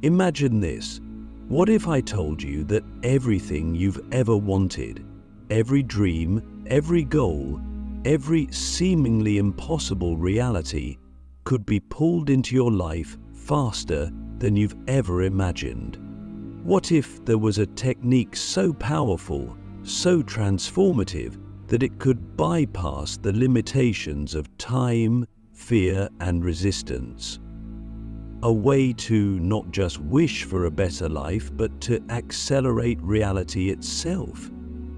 Imagine this. What if I told you that everything you've ever wanted, every dream, every goal, every seemingly impossible reality could be pulled into your life faster than you've ever imagined? What if there was a technique so powerful, so transformative, that it could bypass the limitations of time, fear, and resistance? A way to not just wish for a better life, but to accelerate reality itself,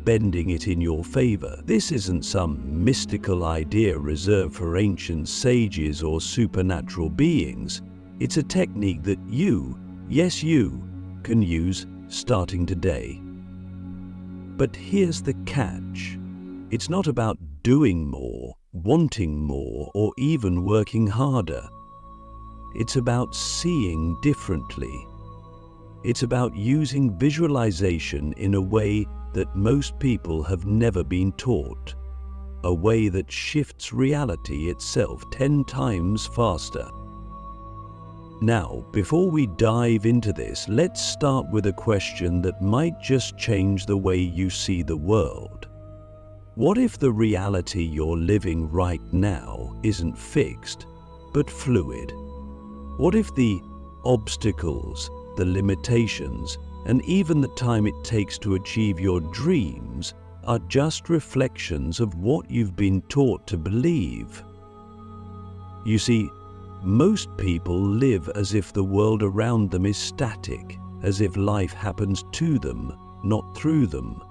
bending it in your favor. This isn't some mystical idea reserved for ancient sages or supernatural beings. It's a technique that you, yes you, can use starting today. But here's the catch. It's not about doing more, wanting more, or even working harder. It's about seeing differently. It's about using visualization in a way that most people have never been taught, a way that shifts reality itself 10 times faster. Now, before we dive into this, let's start with a question that might just change the way you see the world. What if the reality you're living right now isn't fixed, but fluid? What if the obstacles, the limitations, and even the time it takes to achieve your dreams are just reflections of what you've been taught to believe? You see, most people live as if the world around them is static, as if life happens to them, not through them.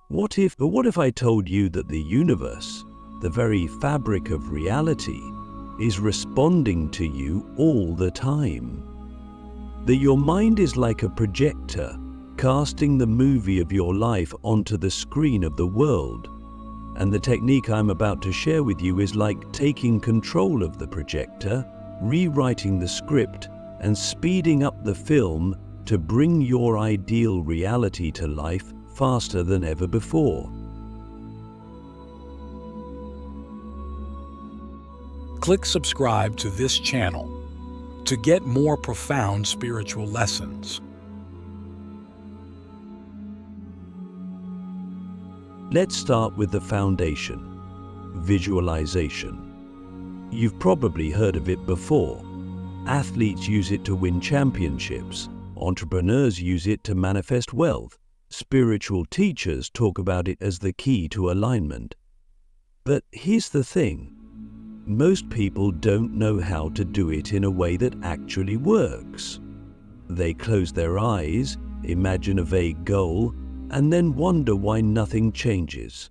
What if I told you that the universe, the very fabric of reality, is responding to you all the time? That your mind is like a projector, casting the movie of your life onto the screen of the world. And the technique I'm about to share with you is like taking control of the projector, rewriting the script, and speeding up the film to bring your ideal reality to life faster than ever before. Click subscribe to this channel to get more profound spiritual lessons. Let's start with the foundation, visualization. You've probably heard of it before. Athletes use it to win championships. Entrepreneurs use it to manifest wealth. Spiritual teachers talk about it as the key to alignment. But here's the thing. Most people don't know how to do it in a way that actually works. They close their eyes, imagine a vague goal, and then wonder why nothing changes.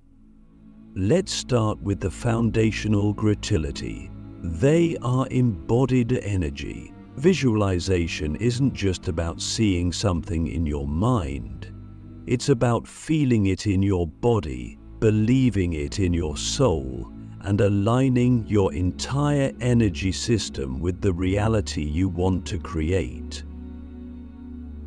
Let's start with the foundational gratitude. They are embodied energy. Visualization isn't just about seeing something in your mind. It's about feeling it in your body, believing it in your soul, and aligning your entire energy system with the reality you want to create.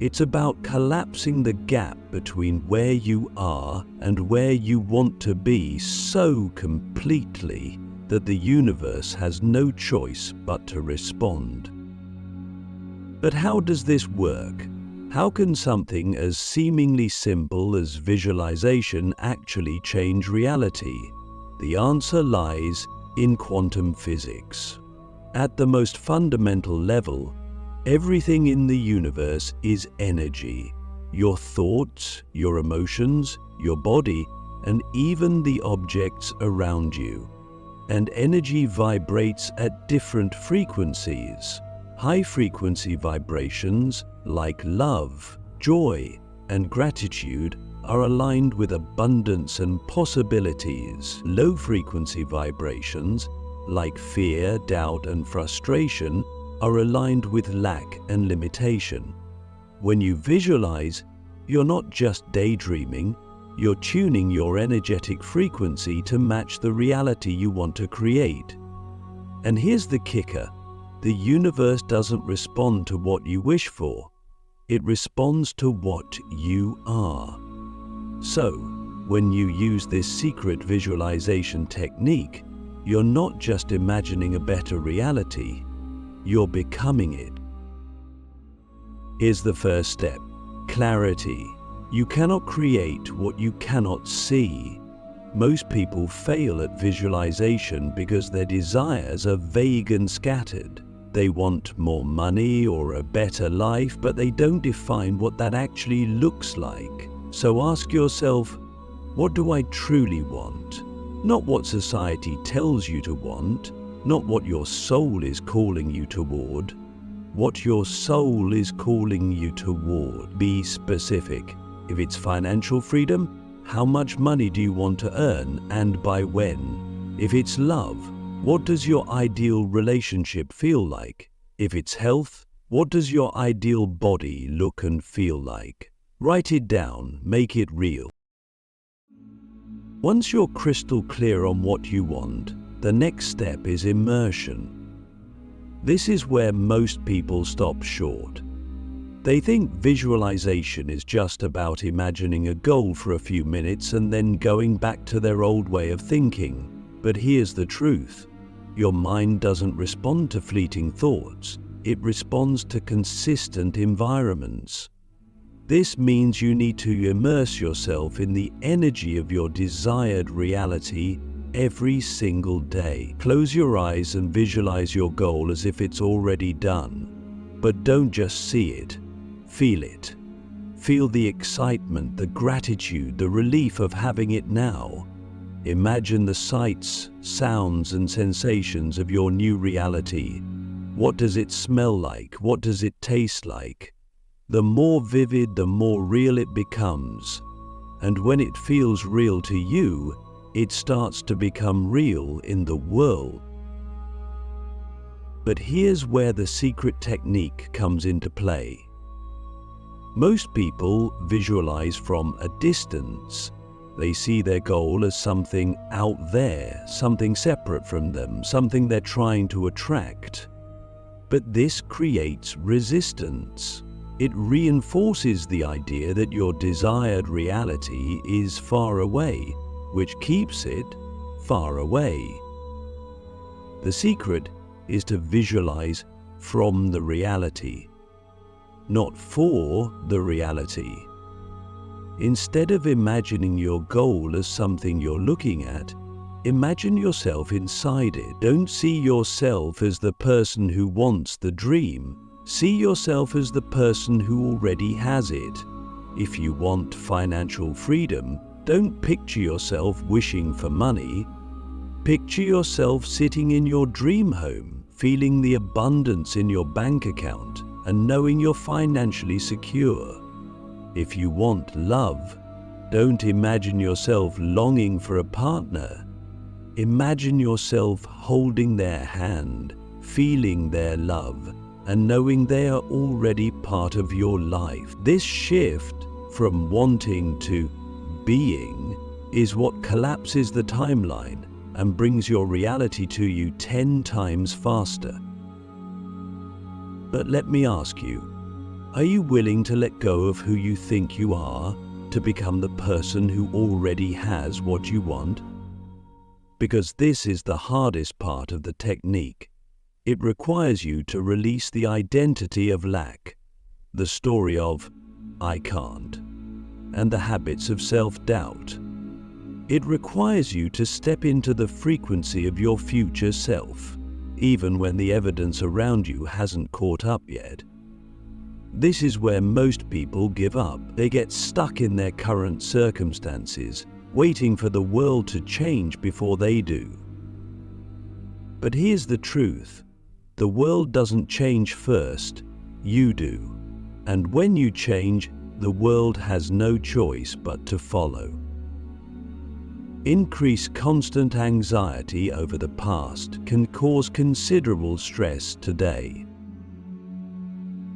It's about collapsing the gap between where you are and where you want to be so completely that the universe has no choice but to respond. But how does this work? How can something as seemingly simple as visualization actually change reality? The answer lies in quantum physics. At the most fundamental level, everything in the universe is energy. Your thoughts, your emotions, your body, and even the objects around you. And energy vibrates at different frequencies. High-frequency vibrations like love, joy, and gratitude are aligned with abundance and possibilities. Low-frequency vibrations like fear, doubt, and frustration are aligned with lack and limitation. When you visualize, you're not just daydreaming, you're tuning your energetic frequency to match the reality you want to create. And here's the kicker. The universe doesn't respond to what you wish for. It responds to what you are. So, when you use this secret visualization technique, you're not just imagining a better reality, you're becoming it. Here's the first step: clarity. You cannot create what you cannot see. Most people fail at visualization because their desires are vague and scattered. They want more money or a better life, but they don't define what that actually looks like. So ask yourself, what do I truly want? Not what society tells you to want, not what your soul is calling you toward. What your soul is calling you toward. Be specific. If it's financial freedom, how much money do you want to earn and by when? If it's love, what does your ideal relationship feel like? If it's health, what does your ideal body look and feel like? Write it down, make it real. Once you're crystal clear on what you want, the next step is immersion. This is where most people stop short. They think visualization is just about imagining a goal for a few minutes and then going back to their old way of thinking. But here's the truth. Your mind doesn't respond to fleeting thoughts. It responds to consistent environments. This means you need to immerse yourself in the energy of your desired reality every single day. Close your eyes and visualize your goal as if it's already done. But don't just see it. Feel it. Feel the excitement, the gratitude, the relief of having it now. Imagine the sights, sounds, and sensations of your new reality. What does it smell like? What does it taste like? The more vivid, the more real it becomes. And when it feels real to you, it starts to become real in the world. But here's where the secret technique comes into play. Most people visualize from a distance. They see their goal as something out there, something separate from them, something they're trying to attract. But this creates resistance. It reinforces the idea that your desired reality is far away, which keeps it far away. The secret is to visualize from the reality, not for the reality. Instead of imagining your goal as something you're looking at, imagine yourself inside it. Don't see yourself as the person who wants the dream. See yourself as the person who already has it. If you want financial freedom, don't picture yourself wishing for money. Picture yourself sitting in your dream home, feeling the abundance in your bank account and knowing you're financially secure. If you want love, don't imagine yourself longing for a partner. Imagine yourself holding their hand, feeling their love, and knowing they are already part of your life. This shift from wanting to being is what collapses the timeline and brings your reality to you 10 times faster. But let me ask you, are you willing to let go of who you think you are to become the person who already has what you want? Because this is the hardest part of the technique. It requires you to release the identity of lack, the story of "I can't," and the habits of self-doubt. It requires you to step into the frequency of your future self, even when the evidence around you hasn't caught up yet. This is where most people give up. They get stuck in their current circumstances, waiting for the world to change before they do. But here's the truth. The world doesn't change first, you do. And when you change, the world has no choice but to follow. Increased constant anxiety over the past can cause considerable stress today.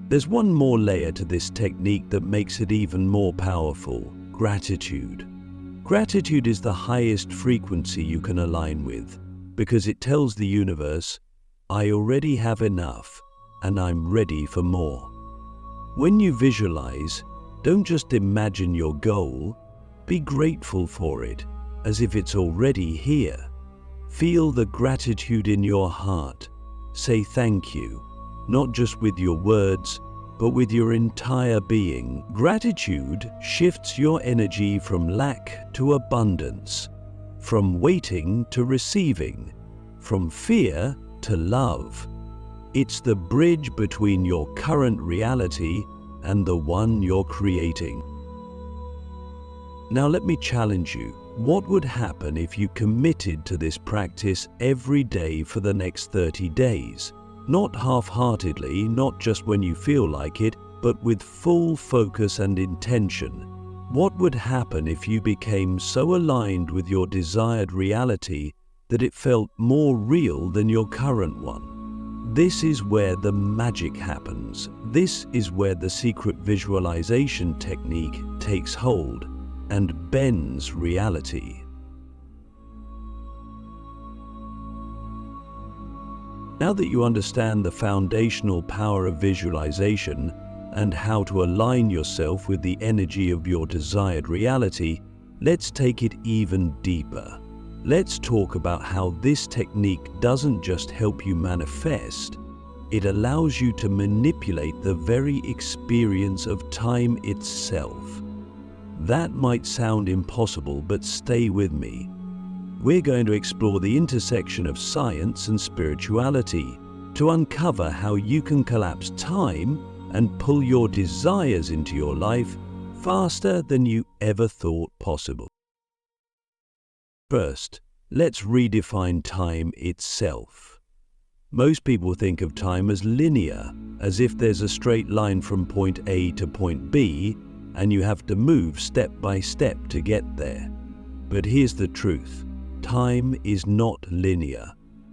There's one more layer to this technique that makes it even more powerful: gratitude. Gratitude is the highest frequency you can align with, because it tells the universe, I already have enough, and I'm ready for more. When you visualize, don't just imagine your goal, be grateful for it, as if it's already here. Feel the gratitude in your heart. Say thank you. Not just with your words, but with your entire being. Gratitude shifts your energy from lack to abundance, from waiting to receiving, from fear to love. It's the bridge between your current reality and the one you're creating. Now let me challenge you. What would happen if you committed to this practice every day for the next 30 days? Not half-heartedly, not just when you feel like it, but with full focus and intention. What would happen if you became so aligned with your desired reality that it felt more real than your current one? This is where the magic happens. This is where the secret visualization technique takes hold and bends reality. Now that you understand the foundational power of visualization and how to align yourself with the energy of your desired reality, let's take it even deeper. Let's talk about how this technique doesn't just help you manifest, it allows you to manipulate the very experience of time itself. That might sound impossible, but stay with me. We're going to explore the intersection of science and spirituality to uncover how you can collapse time and pull your desires into your life faster than you ever thought possible. First, let's redefine time itself. Most people think of time as linear, as if there's a straight line from point A to point B, and you have to move step by step to get there. But here's the truth. Time is not linear.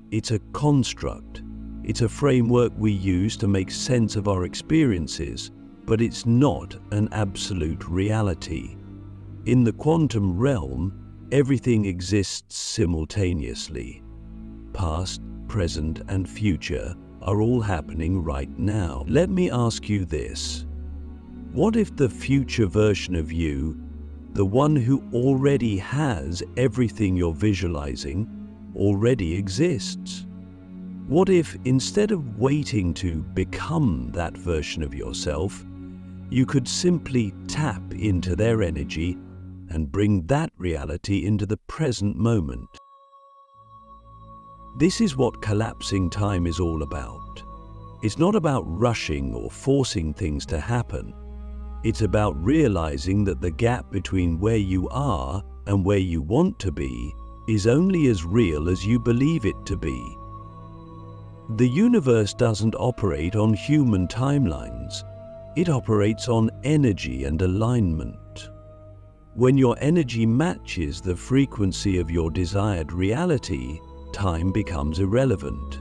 It's a construct. It's a framework we use to make sense of our experiences, but it's not an absolute reality. In the quantum realm, everything exists simultaneously. Past, present, and future are all happening right now. Let me ask you this. What if the future version of you, the one who already has everything you're visualizing, already exists? What if, instead of waiting to become that version of yourself, you could simply tap into their energy and bring that reality into the present moment? This is what collapsing time is all about. It's not about rushing or forcing things to happen. It's about realizing that the gap between where you are and where you want to be is only as real as you believe it to be. The universe doesn't operate on human timelines. It operates on energy and alignment. When your energy matches the frequency of your desired reality, time becomes irrelevant.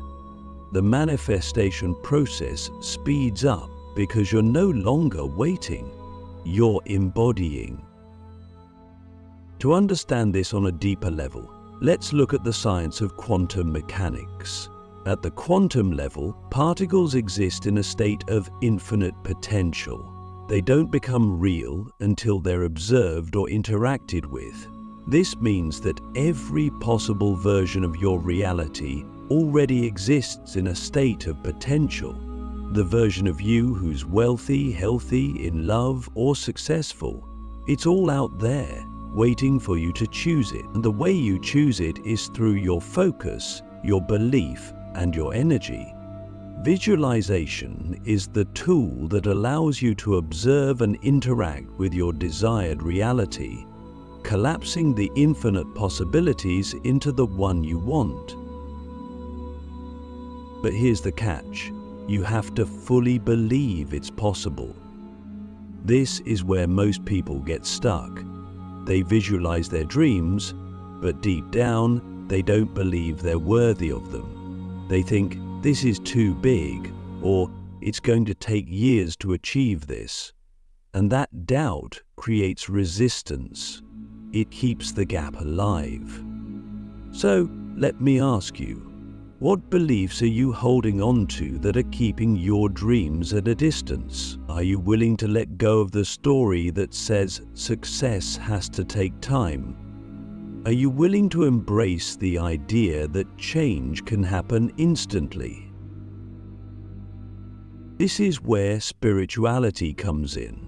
The manifestation process speeds up because you're no longer waiting, you're embodying. To understand this on a deeper level, let's look at the science of quantum mechanics. At the quantum level, particles exist in a state of infinite potential. They don't become real until they're observed or interacted with. This means that every possible version of your reality already exists in a state of potential. The version of you who's wealthy, healthy, in love, or successful. It's all out there, waiting for you to choose it. And the way you choose it is through your focus, your belief, and your energy. Visualization is the tool that allows you to observe and interact with your desired reality, collapsing the infinite possibilities into the one you want. But here's the catch. You have to fully believe it's possible. This is where most people get stuck. They visualize their dreams, but deep down, they don't believe they're worthy of them. They think, this is too big, or it's going to take years to achieve this. And that doubt creates resistance. It keeps the gap alive. So, let me ask you, what beliefs are you holding on to that are keeping your dreams at a distance? Are you willing to let go of the story that says success has to take time? Are you willing to embrace the idea that change can happen instantly? This is where spirituality comes in.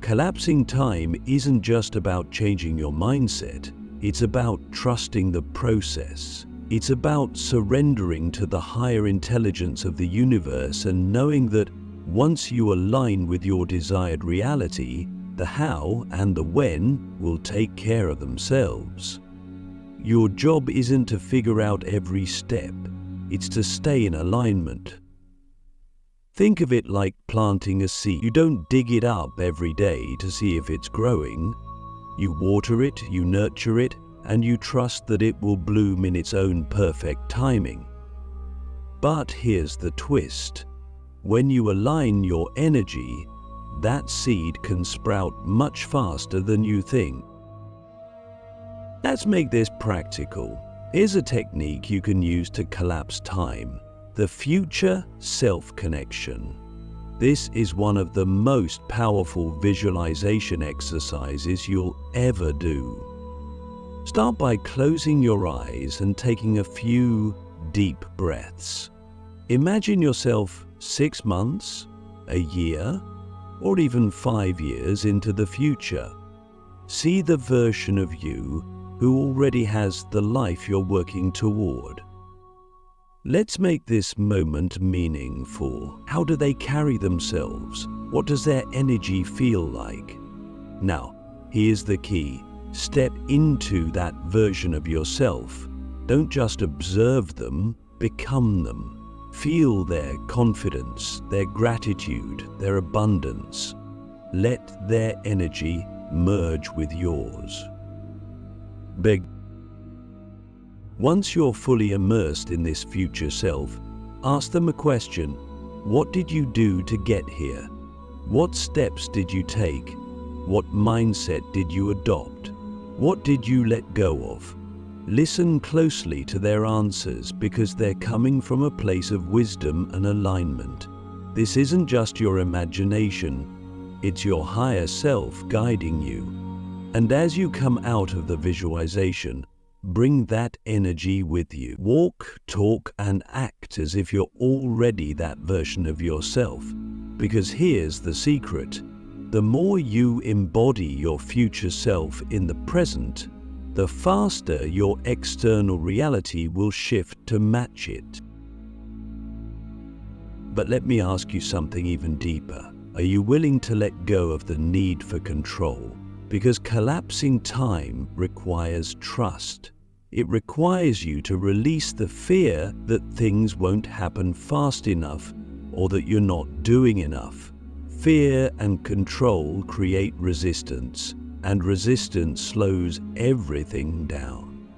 Collapsing time isn't just about changing your mindset, it's about trusting the process. It's about surrendering to the higher intelligence of the universe and knowing that once you align with your desired reality, the how and the when will take care of themselves. Your job isn't to figure out every step, it's to stay in alignment. Think of it like planting a seed. You don't dig it up every day to see if it's growing. You water it, you nurture it, and you trust that it will bloom in its own perfect timing. But here's the twist. When you align your energy, that seed can sprout much faster than you think. Let's make this practical. Here's a technique you can use to collapse time: the future self connection. This is one of the most powerful visualization exercises you'll ever do. Start by closing your eyes and taking a few deep breaths. Imagine yourself 6 months, a year, or even 5 years into the future. See the version of you who already has the life you're working toward. Let's make this moment meaningful. How do they carry themselves? What does their energy feel like? Now, here's the key. Step into that version of yourself. Don't just observe them, become them. Feel their confidence, their gratitude, their abundance. Let their energy merge with yours. Once you're fully immersed in this future self, ask them a question. What did you do to get here? What steps did you take? What mindset did you adopt? What did you let go of? Listen closely to their answers because they're coming from a place of wisdom and alignment. This isn't just your imagination, it's your higher self guiding you. And as you come out of the visualization, bring that energy with you. Walk, talk, and act as if you're already that version of yourself. Because here's the secret. The more you embody your future self in the present, the faster your external reality will shift to match it. But let me ask you something even deeper. Are you willing to let go of the need for control? Because collapsing time requires trust. It requires you to release the fear that things won't happen fast enough or that you're not doing enough. Fear and control create resistance, and resistance slows everything down.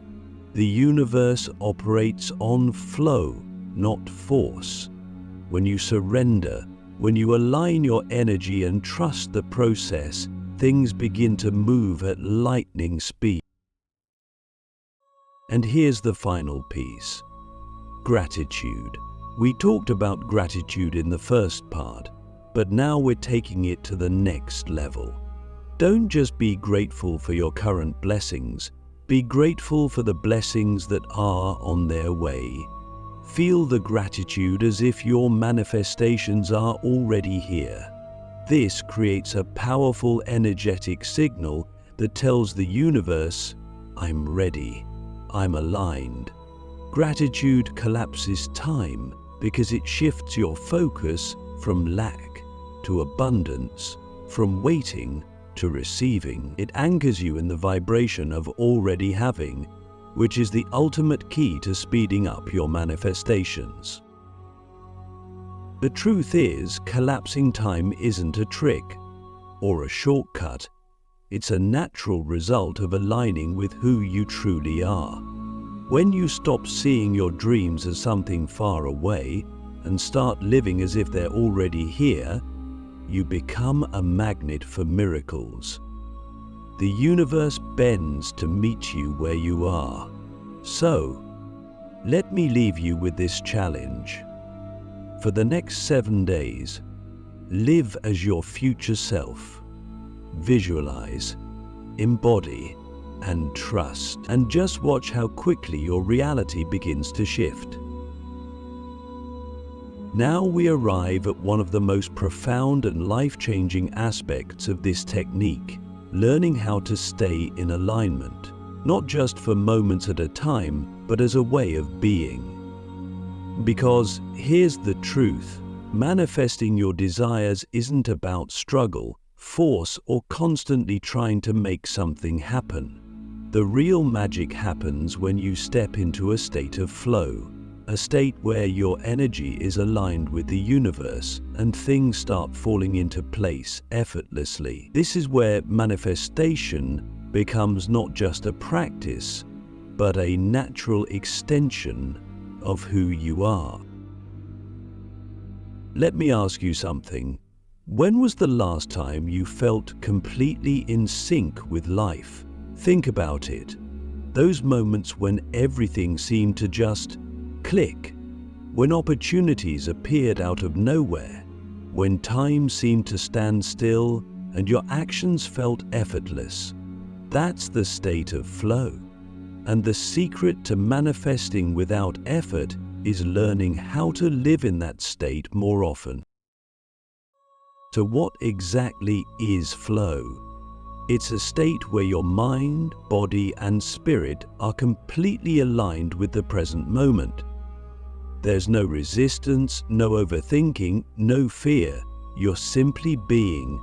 The universe operates on flow, not force. When you surrender, when you align your energy and trust the process, things begin to move at lightning speed. And here's the final piece. Gratitude. We talked about gratitude in the first part, but now we're taking it to the next level. Don't just be grateful for your current blessings, be grateful for the blessings that are on their way. Feel the gratitude as if your manifestations are already here. This creates a powerful energetic signal that tells the universe, I'm ready, I'm aligned. Gratitude collapses time because it shifts your focus from lack to abundance, from waiting to receiving. It anchors you in the vibration of already having, which is the ultimate key to speeding up your manifestations. The truth is, collapsing time isn't a trick or a shortcut. It's a natural result of aligning with who you truly are. When you stop seeing your dreams as something far away and start living as if they're already here, you become a magnet for miracles. The universe bends to meet you where you are. So, let me leave you with this challenge. For the next 7 days, live as your future self. Visualize, embody, and trust. And just watch how quickly your reality begins to shift. Now we arrive at one of the most profound and life-changing aspects of this technique, learning how to stay in alignment, not just for moments at a time, but as a way of being. Because here's the truth, manifesting your desires isn't about struggle, force, or constantly trying to make something happen. The real magic happens when you step into a state of flow, a state where your energy is aligned with the universe and things start falling into place effortlessly. This is where manifestation becomes not just a practice, but a natural extension of who you are. Let me ask you something. When was the last time you felt completely in sync with life? Think about it. Those moments when everything seemed to just click, when opportunities appeared out of nowhere, when time seemed to stand still and your actions felt effortless. That's the state of flow. And the secret to manifesting without effort is learning how to live in that state more often. So what exactly is flow? It's a state where your mind, body, and spirit are completely aligned with the present moment. There's no resistance, no overthinking, no fear. You're simply being,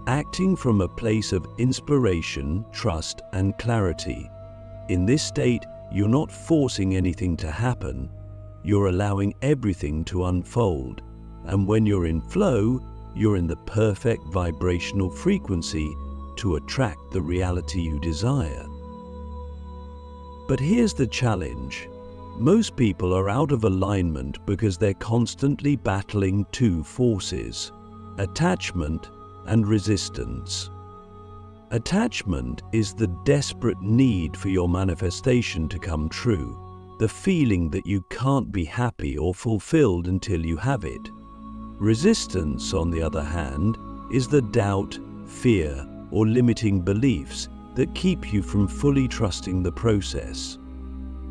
acting from a place of inspiration, trust, and clarity. In this state, you're not forcing anything to happen. You're allowing everything to unfold. And when you're in flow, you're in the perfect vibrational frequency to attract the reality you desire. But here's the challenge. Most people are out of alignment because they're constantly battling two forces: attachment and resistance. Attachment is the desperate need for your manifestation to come true, the feeling that you can't be happy or fulfilled until you have it. Resistance, on the other hand, is the doubt, fear, or limiting beliefs that keep you from fully trusting the process.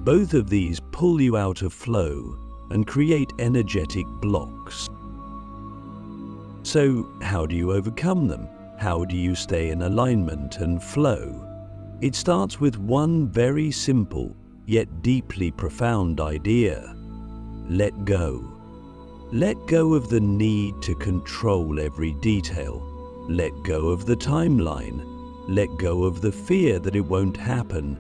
Both of these pull you out of flow and create energetic blocks. So, how do you overcome them? How do you stay in alignment and flow? It starts with one very simple, yet deeply profound idea. Let go. Let go of the need to control every detail. Let go of the timeline. Let go of the fear that it won't happen.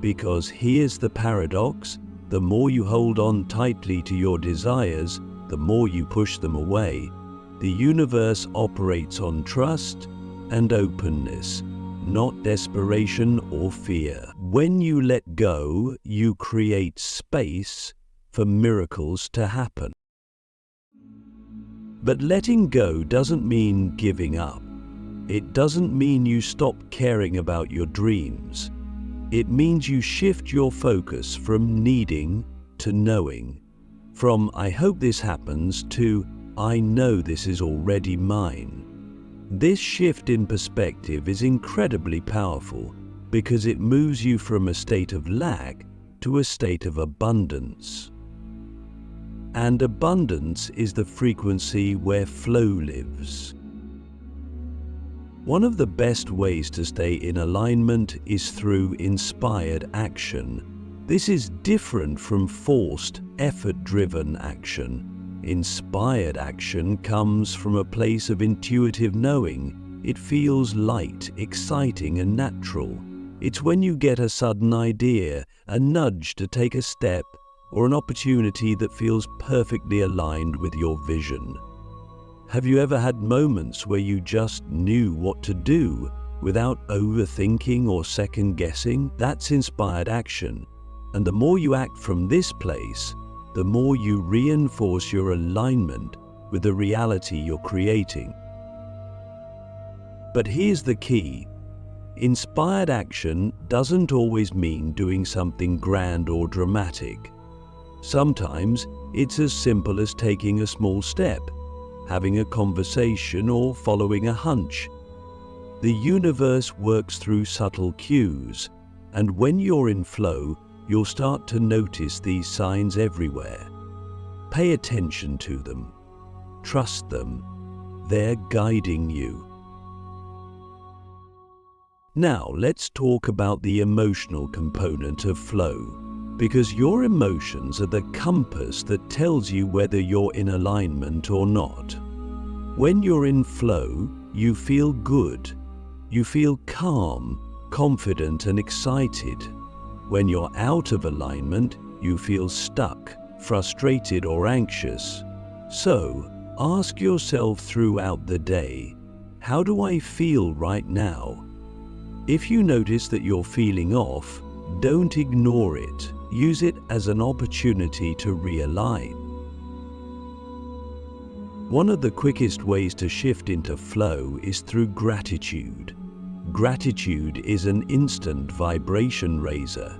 Because here's the paradox: the more you hold on tightly to your desires, the more you push them away. The universe operates on trust and openness, not desperation or fear. When you let go, you create space for miracles to happen. But letting go doesn't mean giving up. It doesn't mean you stop caring about your dreams. It means you shift your focus from needing to knowing, from "I hope this happens" to "I know this is already mine." This shift in perspective is incredibly powerful because it moves you from a state of lack to a state of abundance. And abundance is the frequency where flow lives. One of the best ways to stay in alignment is through inspired action. This is different from forced, effort-driven action. Inspired action comes from a place of intuitive knowing. It feels light, exciting, and natural. It's when you get a sudden idea, a nudge to take a step, or an opportunity that feels perfectly aligned with your vision. Have you ever had moments where you just knew what to do without overthinking or second-guessing? That's inspired action. And the more you act from this place, the more you reinforce your alignment with the reality you're creating. But here's the key. Inspired action doesn't always mean doing something grand or dramatic. Sometimes it's as simple as taking a small step, having a conversation, or following a hunch. The universe works through subtle cues, and when you're in flow, you'll start to notice these signs everywhere. Pay attention to them. Trust them. They're guiding you. Now let's talk about the emotional component of flow, because your emotions are the compass that tells you whether you're in alignment or not. When you're in flow, you feel good. You feel calm, confident, and excited. When you're out of alignment, you feel stuck, frustrated, or anxious. So, ask yourself throughout the day, how do I feel right now? If you notice that you're feeling off, don't ignore it. Use it as an opportunity to realign. One of the quickest ways to shift into flow is through gratitude. Gratitude is an instant vibration raiser.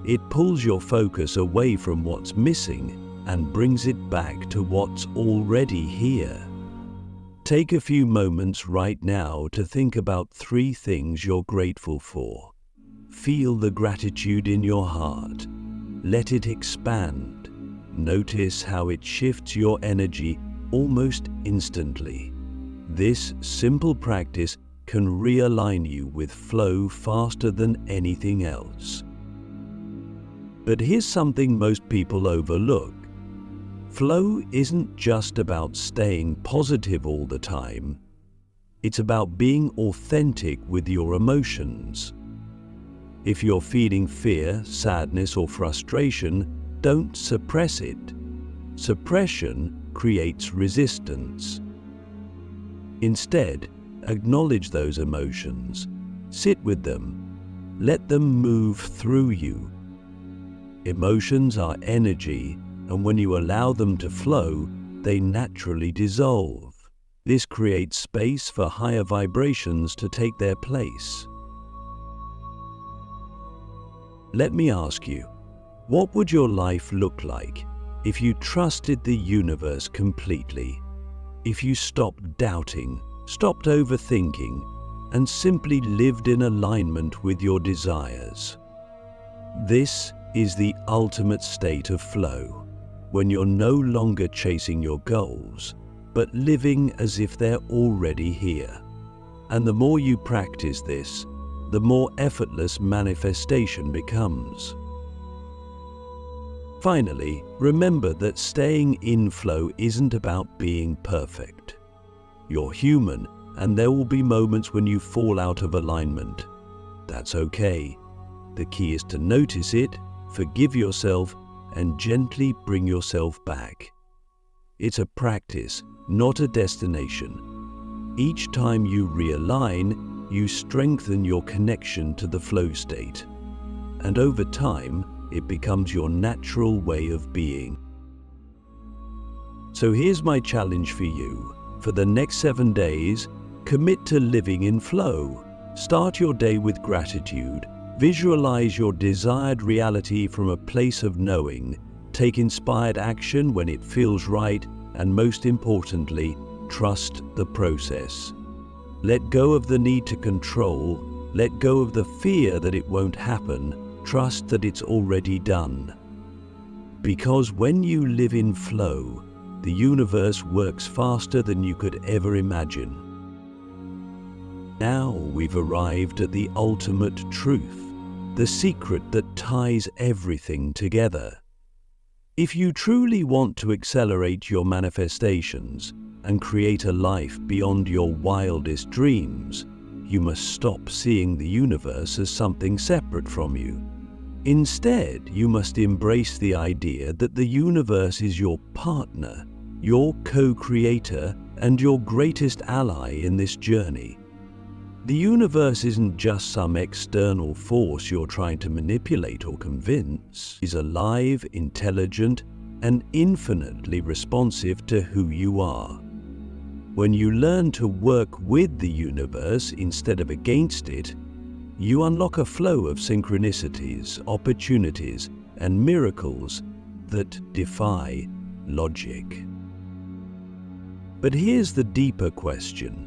It pulls your focus away from what's missing and brings it back to what's already here. Take a few moments right now to think about 3 things you're grateful for. Feel the gratitude in your heart. Let it expand. Notice how it shifts your energy almost instantly. This simple practice can realign you with flow faster than anything else. But here's something most people overlook. Flow isn't just about staying positive all the time. It's about being authentic with your emotions. If you're feeling fear, sadness, or frustration, don't suppress it. Suppression creates resistance. Instead, acknowledge those emotions. Sit with them. Let them move through you. Emotions are energy, and when you allow them to flow, they naturally dissolve. This creates space for higher vibrations to take their place. Let me ask you, what would your life look like if you trusted the universe completely? If you stopped doubting, stopped overthinking, and simply lived in alignment with your desires? This is the ultimate state of flow, when you're no longer chasing your goals, but living as if they're already here. And the more you practice this, the more effortless manifestation becomes. Finally, remember that staying in flow isn't about being perfect. You're human, and there will be moments when you fall out of alignment. That's okay. The key is to notice it, forgive yourself, and gently bring yourself back. It's a practice, not a destination. Each time you realign, you strengthen your connection to the flow state. And over time, it becomes your natural way of being. So here's my challenge for you. For the next 7 days, commit to living in flow. Start your day with gratitude. Visualize your desired reality from a place of knowing. Take inspired action when it feels right, and most importantly, trust the process. Let go of the need to control. Let go of the fear that it won't happen. Trust that it's already done. Because when you live in flow, the universe works faster than you could ever imagine. Now we've arrived at the ultimate truth, the secret that ties everything together. If you truly want to accelerate your manifestations and create a life beyond your wildest dreams, you must stop seeing the universe as something separate from you. Instead, you must embrace the idea that the universe is your partner, your co-creator, and your greatest ally in this journey. The universe isn't just some external force you're trying to manipulate or convince. It's alive, intelligent, and infinitely responsive to who you are. When you learn to work with the universe instead of against it, you unlock a flow of synchronicities, opportunities, and miracles that defy logic. But here's the deeper question.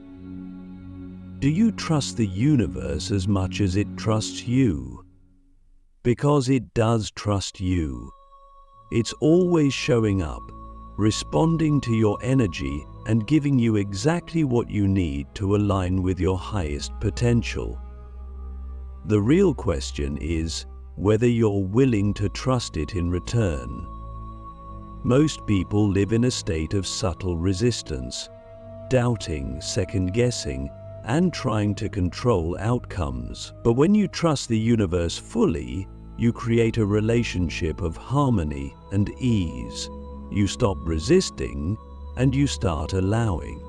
Do you trust the universe as much as it trusts you? Because it does trust you. It's always showing up, responding to your energy and giving you exactly what you need to align with your highest potential. The real question is whether you're willing to trust it in return. Most people live in a state of subtle resistance, doubting, second-guessing, and trying to control outcomes. But when you trust the universe fully, you create a relationship of harmony and ease. You stop resisting and you start allowing.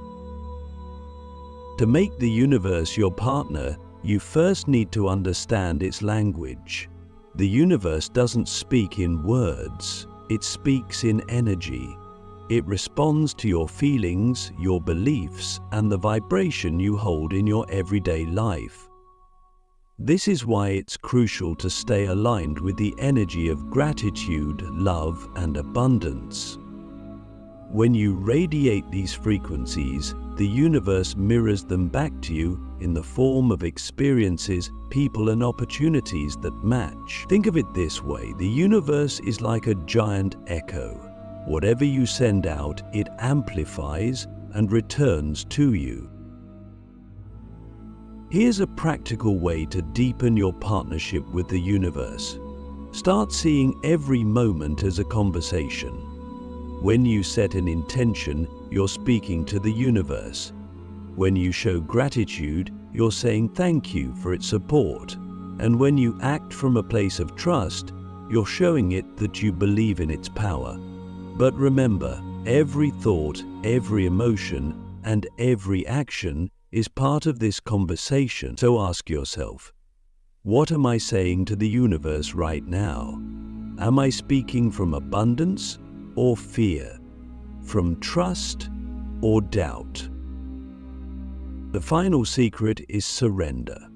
To make the universe your partner, you first need to understand its language. The universe doesn't speak in words, it speaks in energy. It responds to your feelings, your beliefs, and the vibration you hold in your everyday life. This is why it's crucial to stay aligned with the energy of gratitude, love, and abundance. When you radiate these frequencies, the universe mirrors them back to you in the form of experiences, people, and opportunities that match. Think of it this way: the universe is like a giant echo. Whatever you send out, it amplifies and returns to you. Here's a practical way to deepen your partnership with the universe. Start seeing every moment as a conversation. When you set an intention, you're speaking to the universe. When you show gratitude, you're saying thank you for its support. And when you act from a place of trust, you're showing it that you believe in its power. But remember, every thought, every emotion, and every action is part of this conversation. So ask yourself, what am I saying to the universe right now? Am I speaking from abundance or fear? From trust or doubt? The final secret is surrender.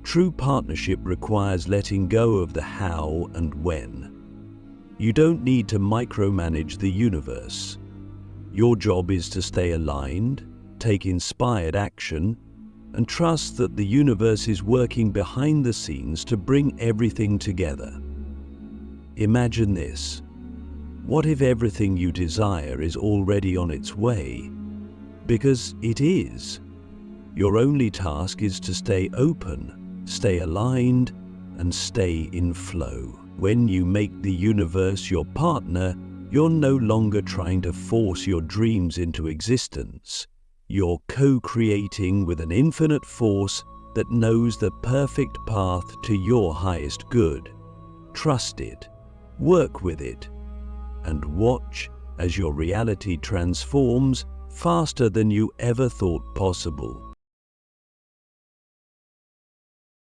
True partnership requires letting go of the how and when. You don't need to micromanage the universe. Your job is to stay aligned, take inspired action, and trust that the universe is working behind the scenes to bring everything together. Imagine this. What if everything you desire is already on its way? Because it is. Your only task is to stay open, stay aligned, and stay in flow. When you make the universe your partner, you're no longer trying to force your dreams into existence. You're co-creating with an infinite force that knows the perfect path to your highest good. Trust it, work with it, and watch as your reality transforms faster than you ever thought possible.